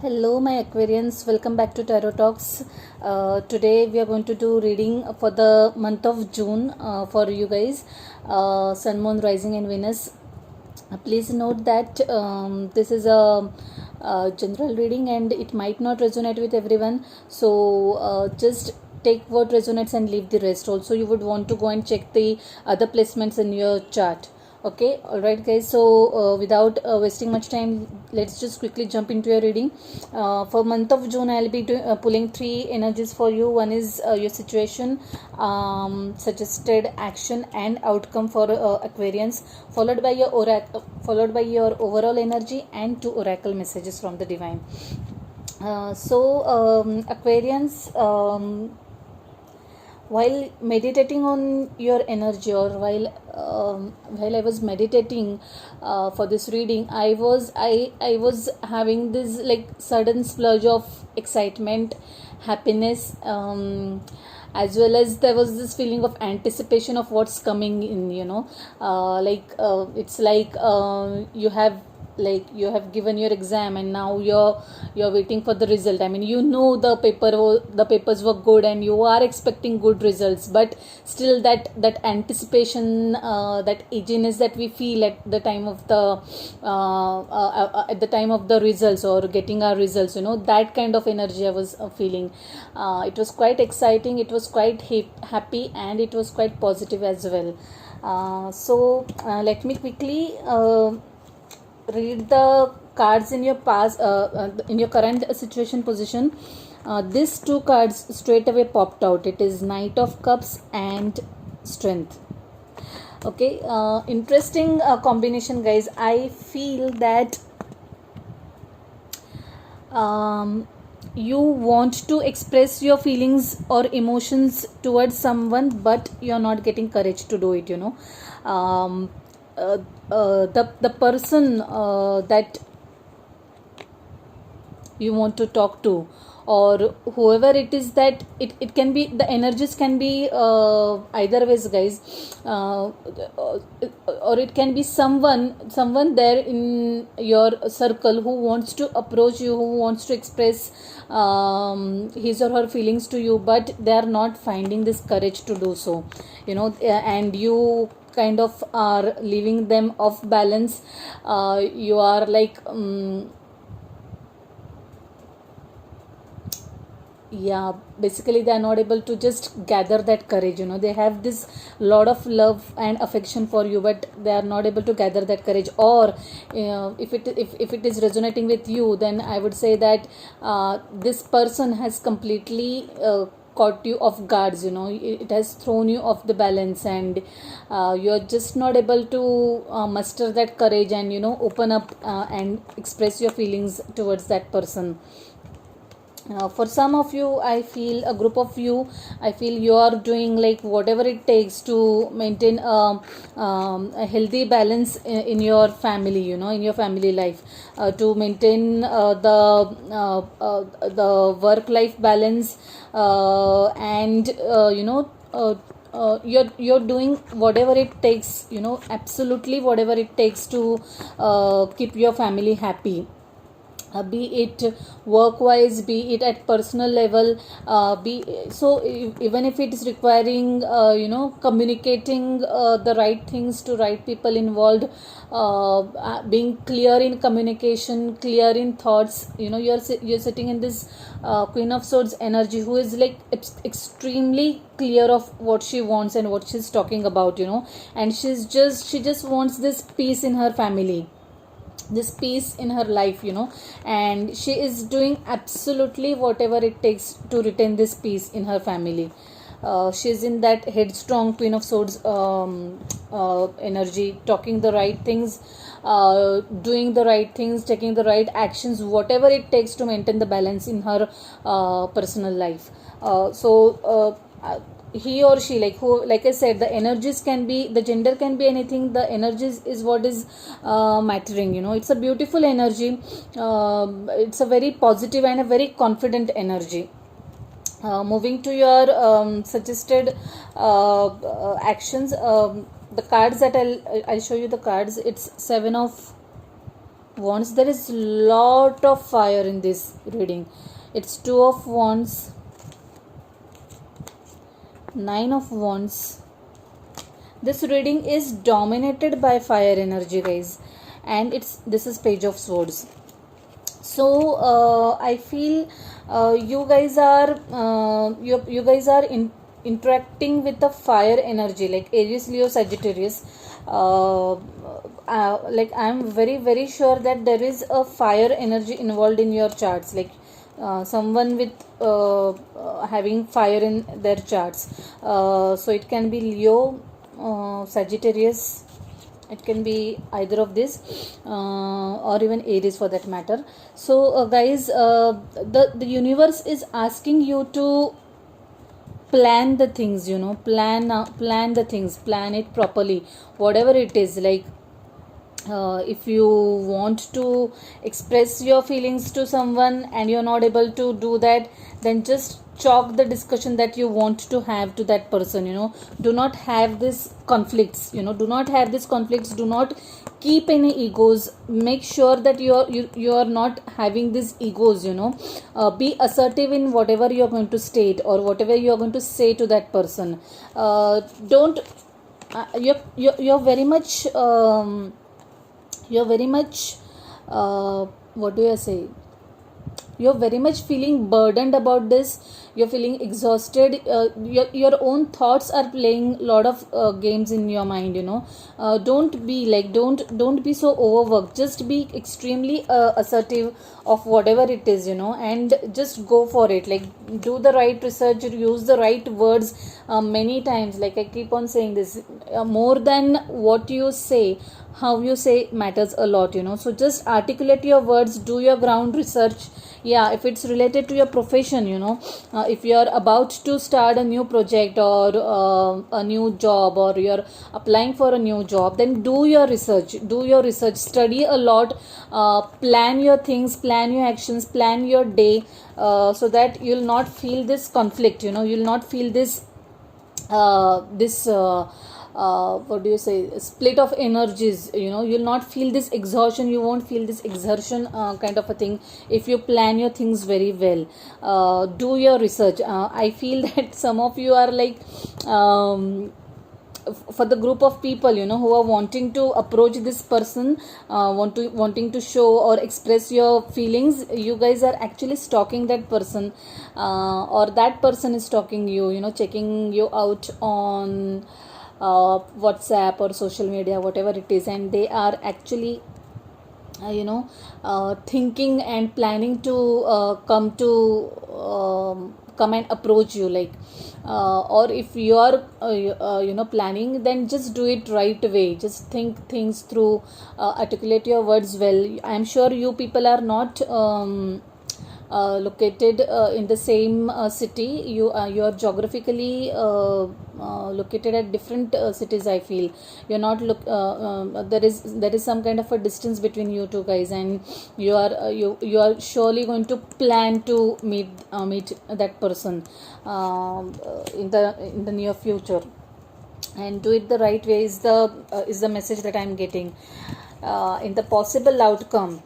Hello, my Aquarians. Welcome back to Tarot Talks. Today we are going to do reading for the month of June for you guys. Sun, Moon, Rising, and Venus. Please note that this is a general reading and it might not resonate with everyone. So just take what resonates and leave the rest. Also, you would want to go and check the other placements in your chart. Okay, alright guys, so without wasting much time, let's just quickly jump into your reading. For month of June, I'll be pulling three energies for you. One is your situation, suggested action and outcome for Aquarians, followed by your overall energy and two oracle messages from the divine. Aquarians, while meditating on your energy, or while I was meditating for this reading, I was having this like sudden splurge of excitement, happiness, as well as there was this feeling of anticipation of what's coming in, it's like you have given your exam and now you're waiting for the result. I mean, the papers were good and you are expecting good results, but still that anticipation, that edginess that we feel at the time of the results or getting our results, that kind of energy I was feeling. It was quite exciting, it was quite happy, and it was quite positive as well. Let me quickly read the cards in your past, in your current situation position. These two cards straight away popped out. It is Knight of Cups and Strength. Okay, interesting combination, guys. I feel that you want to express your feelings or emotions towards someone, but you're not getting courage to do it. The person that you want to talk to, or whoever it is, that it can be, the energies can be either ways, guys, or it can be someone there in your circle who wants to approach you, who wants to express his or her feelings to you, but they are not finding this courage to do so, and you kind of are leaving them off balance. You are like basically they are not able to just gather that courage. They have this lot of love and affection for you, but they are not able to gather that courage. Or if it is resonating with you, then I would say that this person has completely caught you off guards. It has thrown you off the balance, and you're just not able to muster that courage and open up and express your feelings towards that person. For some of you, I feel, a group of you, I feel you are doing like whatever it takes to maintain a healthy balance in your family, in your family life, to maintain the work life balance, and you're doing whatever it takes, absolutely whatever it takes to keep your family happy. Be it work wise, be it at personal level, even if it is requiring communicating the right things to right people involved, being clear in communication, clear in thoughts. You're sitting in this Queen of Swords energy, who is like extremely clear of what she wants and what she's talking about, and she just wants this peace in her family, this peace in her life, and she is doing absolutely whatever it takes to retain this peace in her family. She's in that headstrong Queen of Swords energy, talking the right things, doing the right things, taking the right actions, whatever it takes to maintain the balance in her personal life. He or she, like I said, the energies can be, the gender can be anything, the energies is what is mattering. It's a beautiful energy, it's a very positive and a very confident energy. Moving to your suggested actions, the cards that I'll show you the cards. It's Seven of Wands. There is lot of fire in this reading. It's Two of Wands, Nine of Wands. This reading is dominated by fire energy, guys, and this is Page of Swords. So I feel you guys are interacting with the fire energy, like Aries, Leo, Sagittarius. Like I'm very sure that there is a fire energy involved in your charts, like someone with having fire in their charts. So it can be Leo, Sagittarius, it can be either of these, or even Aries for that matter. So guys, the universe is asking you to plan the things, plan the things, plan it properly, whatever it is. Like if you want to express your feelings to someone and you're not able to do that, then just chalk the discussion that you want to have to that person. Do not have this conflicts. Do not have these conflicts. Do not keep any egos. Make sure that you are not having these egos. Be assertive in whatever you are going to state or whatever you are going to say to that person. Don't you're very much what do I say, you're very much feeling burdened about this. You're feeling exhausted. Your own thoughts are playing a lot of games in your mind. Don't be like, don't be so overworked. Just be extremely assertive of whatever it is, and just go for it. Like, do the right research, use the right words many times. Like I keep on saying this, more than what you say, how you say matters a lot. So just articulate your words, do your ground research. Yeah, if it's related to your profession, if you're about to start a new project or a new job, or you're applying for a new job, then do your research, study a lot, plan your things, plan your actions, plan your day, so that you'll not feel this conflict. You'll not feel this what do you say, split of energies. You'll not feel this exhaustion, you won't feel this exertion kind of a thing if you plan your things very well. Do your research. I feel that some of you are like, for the group of people who are wanting to approach this person, wanting to show or express your feelings, you guys are actually stalking that person, or that person is stalking you, checking you out on WhatsApp or social media, whatever it is, and they are actually thinking and planning to come and approach you, like, or if you are planning, then just do it right away. Just think things through, articulate your words well. I am sure you people are not located in the same city. You are geographically located at different cities. I feel you're not there is some kind of a distance between you two guys, and you are surely going to plan to meet that person in the near future, and do it the right way is the message that I'm getting. In the possible outcome,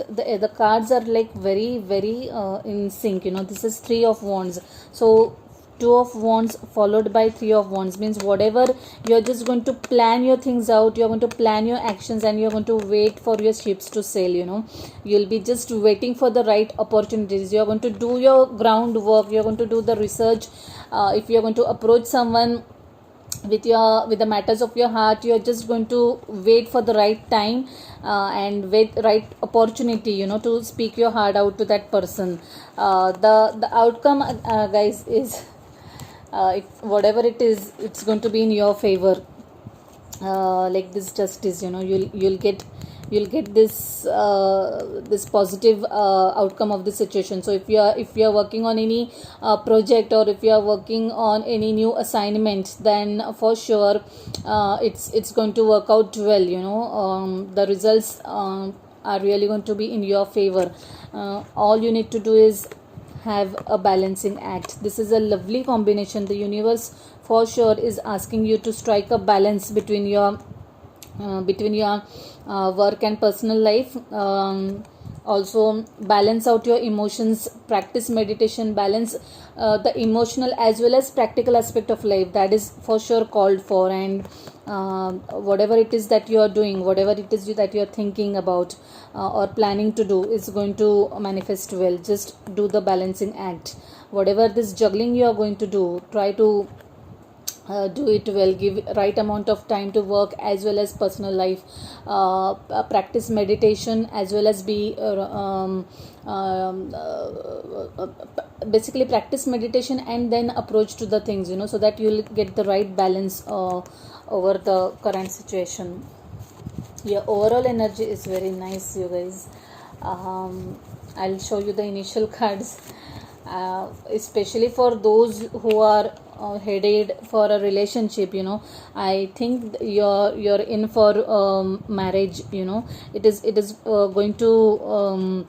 the cards are like very in sync. This is Three of Wands. So Two of Wands followed by Three of Wands means whatever, you're just going to plan your things out, you're going to plan your actions, and you're going to wait for your ships to sail. You'll be just waiting for the right opportunities. You're going to do your groundwork, you're going to do the research. If you're going to approach someone with the matters of your heart, you're just going to wait for the right time and wait right opportunity to speak your heart out to that person. The outcome, guys, is whatever it is, it's going to be in your favor. Like this justice, you'll get this this positive outcome of the situation. So if you are working on any project, or if you are working on any new assignment, then for sure it's going to work out well. The results are really going to be in your favor. All you need to do is have a balancing act. This is a lovely combination. The universe for sure is asking you to strike a balance between your between your work and personal life. Also balance out your emotions, practice meditation, balance the emotional as well as practical aspect of life, that is for sure called for. And whatever it is that you are doing, whatever it is that you are thinking about or planning to do is going to manifest well. Just do the balancing act. Whatever this juggling you are going to do, try to do it well. Give right amount of time to work as well as personal life. Practice meditation as well as be basically practice meditation and then approach to the things, so that you'll get the right balance over the current situation. Your overall energy is very nice, you guys. I'll show you the initial cards, especially for those who are headed for a relationship. I think you're in for marriage. It is going to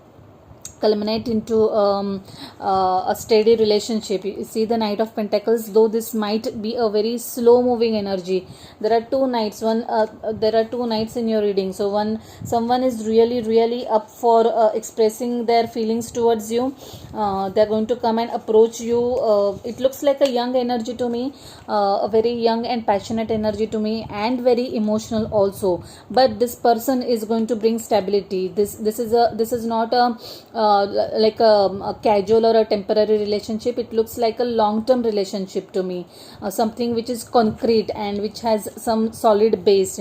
culminate into a steady relationship. You see the Knight of Pentacles, though this might be a very slow moving energy. There are two knights. There are two knights in your reading. So someone is really up for expressing their feelings towards you. They're going to come and approach you. It looks like a young energy to me, a very young and passionate energy to me, and very emotional also. But this person is going to bring stability. This is not a like a casual or a temporary relationship. It looks like a long-term relationship to me, something which is concrete and which has some solid base.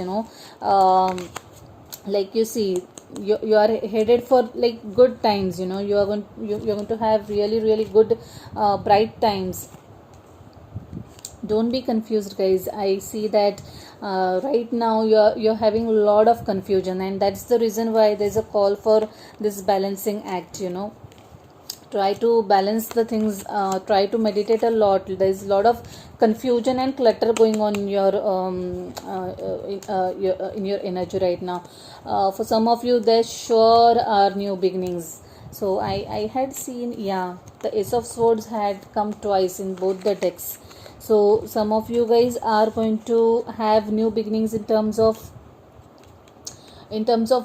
Like you see, you are headed for like good times. You're going to have really good bright times. Don't be confused, guys. I see that right now you're having a lot of confusion, and that's the reason why there's a call for this balancing act. Try to balance the things. Try to meditate a lot. There's a lot of confusion and clutter going on in your energy right now. For some of you, there sure are new beginnings. So I had seen, the Ace of Swords had come twice in both the decks. So some of you guys are going to have new beginnings in terms of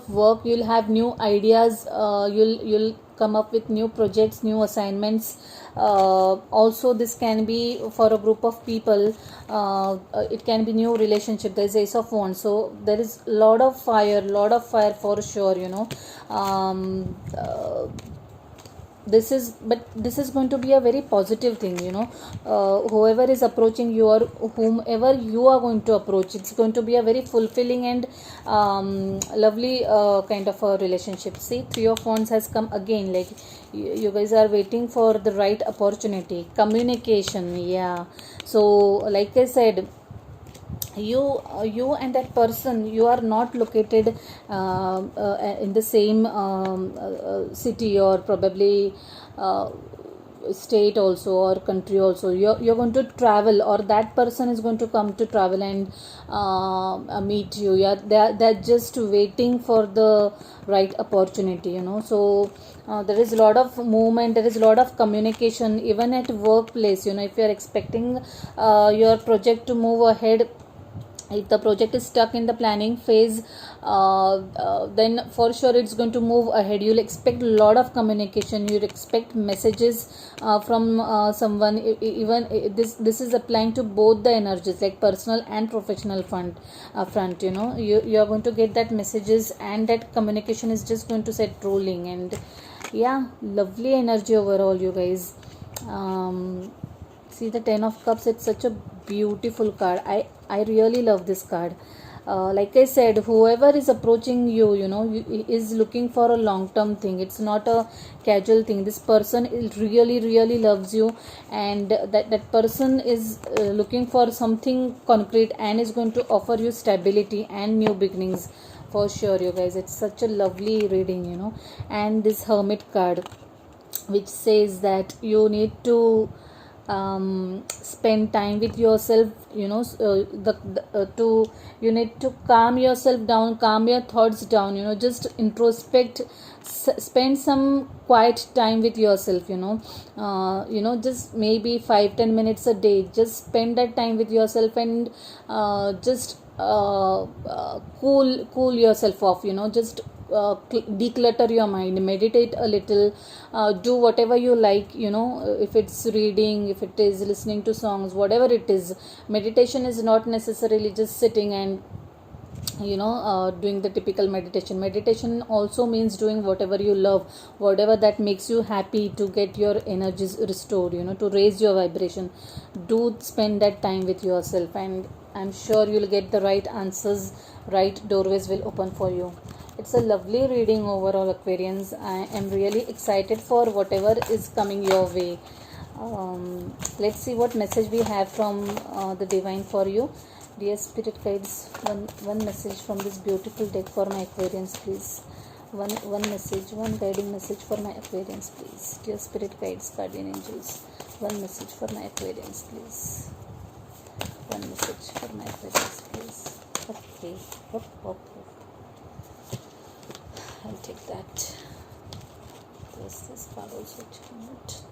work. You'll have new ideas. You'll come up with new projects, new assignments. Also, this can be for a group of people. It can be new relationship. There's Ace of Wands, so there is lot of fire for sure. This is going to be a very positive thing. Whoever is approaching you or whomever you are going to approach, it's going to be a very fulfilling and lovely kind of a relationship. See, Three of Wands has come again. Like you guys are waiting for the right opportunity. Communication, so like I said, you and that person, you are not located in the same city, or probably state also, or country also. You're going to travel, or that person is going to come to travel and meet you. They're just waiting for the right opportunity. So there is a lot of movement, there is a lot of communication, even at workplace. If you're expecting your project to move ahead, if the project is stuck in the planning phase, then for sure it's going to move ahead. You'll expect a lot of communication. You'll expect messages from someone. Even this is applying to both the energies, like personal and professional front. You are going to get that messages, and that communication is just going to set rolling. And lovely energy overall, you guys. See the Ten of Cups. It's such a beautiful card. I really love this card. Like I said, whoever is approaching you, is looking for a long-term thing. It's not a casual thing. This person really loves you, and that person is looking for something concrete and is going to offer you stability and new beginnings for sure, you guys. It's such a lovely reading, and this Hermit card, which says that you need to spend time with yourself. You need to calm yourself down, calm your thoughts down. Just introspect, spend some quiet time with yourself. Just maybe 5-10 minutes a day. Just spend that time with yourself, and just cool yourself off, just declutter your mind, meditate a little, do whatever you like, if it's reading, if it is listening to songs, whatever it is. Meditation is not necessarily just sitting and doing the typical meditation also means doing whatever you love, whatever that makes you happy, to get your energies restored, to raise your vibration. Do spend that time with yourself, and I'm sure you'll get the right answers. Right doorways will open for you. It's a lovely reading overall, Aquarians. I am really excited for whatever is coming your way. Let's see what message we have from the divine for you. Dear spirit guides, one message from this beautiful deck for my Aquarians, please. One message, one guiding message for my Aquarians, please. Dear spirit guides, guardian angels, one message for my Aquarians, please. One message for my Aquarians, please. Okay. I'll take that. Yes, this card also changed.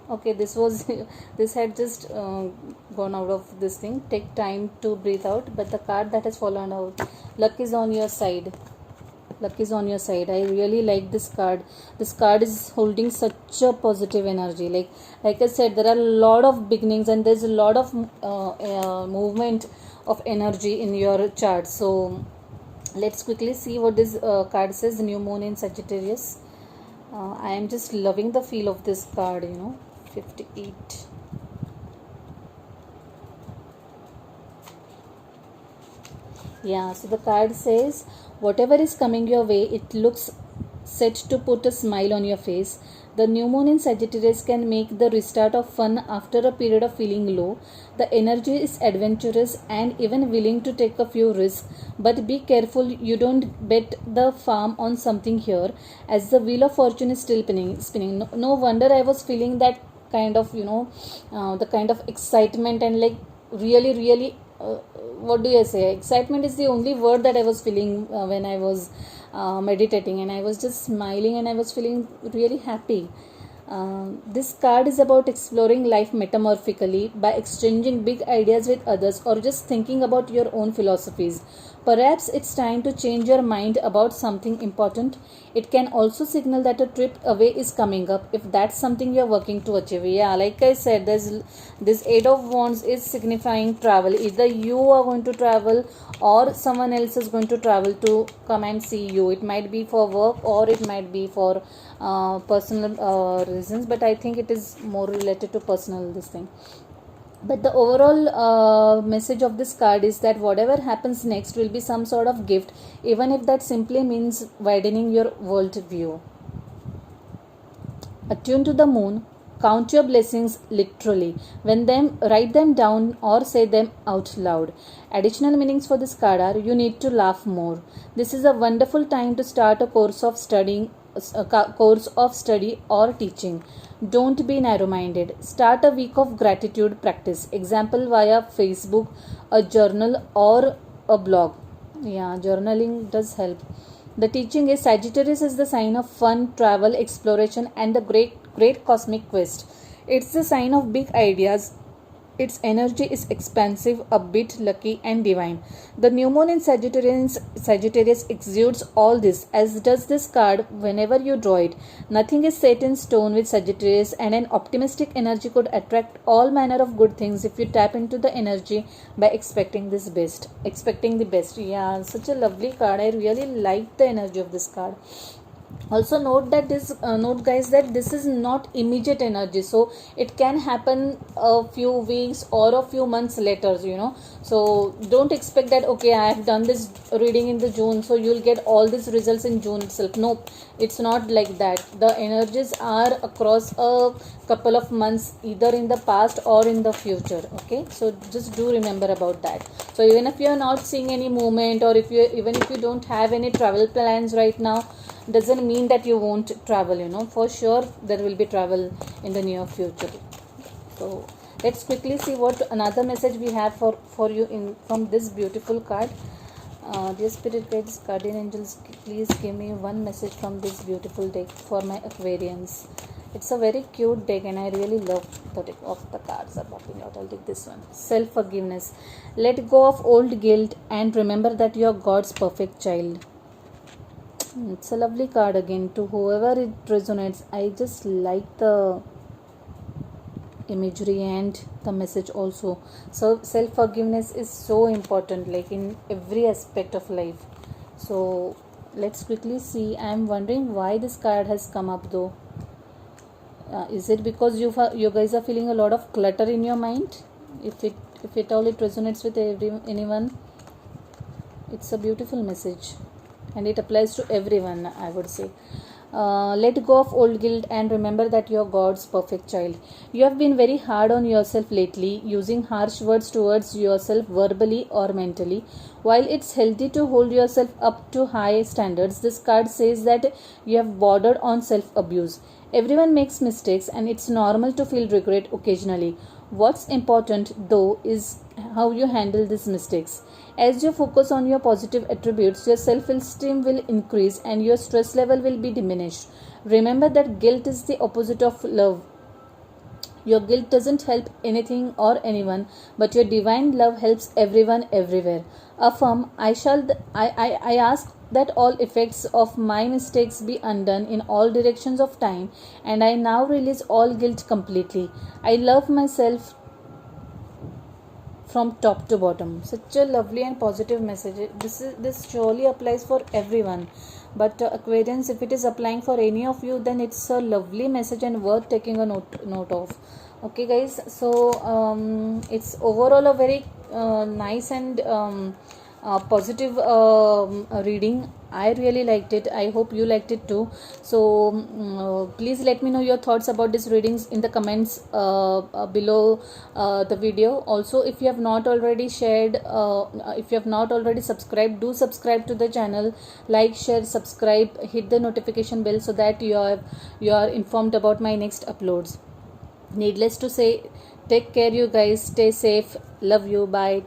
Okay, this had just gone out of this thing. Take time to breathe out. But the card that has fallen out, luck is on your side. Luck is on your side. I really like this card. This card is holding such a positive energy. Like I said, there are a lot of beginnings and there's a lot of movement of energy in your chart. So let's quickly see what this card says. New moon in Sagittarius. I am just loving the feel of this card, 58. Yeah, so the card says, whatever is coming your way, it looks set to put a smile on your face. The new moon in Sagittarius can make the restart of fun after a period of feeling low. The energy is adventurous and even willing to take a few risks. But be careful you don't bet the farm on something here, as the wheel of fortune is still spinning. No wonder I was feeling that kind of, the kind of excitement and really, what do I say? Excitement is the only word that I was feeling when I was meditating, and I was just smiling and I was feeling really happy. This card is about exploring life metamorphically by exchanging big ideas with others or just thinking about your own philosophies. Perhaps it's time to change your mind about something important. It can also signal that a trip away is coming up if that's something you're working to achieve. Yeah, like I said, this Eight of Wands is signifying travel. Either you are going to travel or someone else is going to travel to come and see you. It might be for work or it might be for personal reasons, but I think it is more related to personal this thing. But the overall message of this card is that whatever happens next will be some sort of gift, even if that simply means widening your world view. Attune to the moon. Count your blessings literally. Write them down or say them out loud. Additional meanings for this card are: you need to laugh more. This is a wonderful time to start a course of study or teaching. Don't be narrow-minded. Start a week of gratitude practice. Example via Facebook, a journal or a blog. Yeah, journaling does help. The teaching is Sagittarius is the sign of fun, travel, exploration, and the great cosmic quest. It's the sign of big ideas. Its energy is expansive, upbeat, lucky, and divine. The new moon in Sagittarius exudes all this, as does this card whenever you draw it. Nothing is set in stone with Sagittarius, and an optimistic energy could attract all manner of good things if you tap into the energy by expecting the best. Yeah, such a lovely card. I really like the energy of this card. Also note guys that this is not immediate energy, so it can happen a few weeks or a few months later, so don't expect that okay, I have done this reading in the June, so you'll get all these results in June itself. Nope, it's not like that. The energies are across a couple of months, either in the past or in the future. Okay, so just do remember about that. So even if you are not seeing any movement, or even if you don't have any travel plans right now, doesn't mean that you won't travel. For sure there will be travel in the near future. So let's quickly see what another message we have for you from this beautiful card. Dear spirit guides, guardian angels, please give me one message from this beautiful deck for my Aquarians. It's a very cute deck and I really love the deck of the cards are popping out. I'll take this one. Self-forgiveness. Let go of old guilt and remember that you're God's perfect child. It's a lovely card again. To whoever it resonates, I just like the imagery and the message also. So self-forgiveness is so important, like in every aspect of life. So let's quickly see. I'm wondering why this card has come up though. Is it because you guys are feeling a lot of clutter in your mind? If it all it resonates with anyone, it's a beautiful message and it applies to everyone, I would say. Let go of old guilt and remember that you're God's perfect child. You have been very hard on yourself lately, using harsh words towards yourself verbally or mentally. While it's healthy to hold yourself up to high standards, this card says that you have bordered on self-abuse. Everyone makes mistakes and it's normal to feel regret occasionally. What's important though is how you handle these mistakes. As you focus on your positive attributes, your self-esteem will increase and your stress level will be diminished. Remember that guilt is the opposite of love. Your guilt doesn't help anything or anyone, but your divine love helps everyone everywhere. Affirm, I ask that all effects of my mistakes be undone in all directions of time, and I now release all guilt completely. I love myself from top to bottom. Such a lovely and positive message. This surely applies for everyone. But Aquarians, if it is applying for any of you, then it's a lovely message and worth taking a note of. Okay, guys. So it's overall a very nice and positive reading. I really liked it. I hope you liked it too. So please let me know your thoughts about these readings in the comments below the video. Also, if you have not already shared, if you have not already subscribed, do subscribe to the channel. Like, share, subscribe, hit the notification bell so that you are informed about my next uploads. Needless to say, take care you guys. Stay safe. Love you. Bye.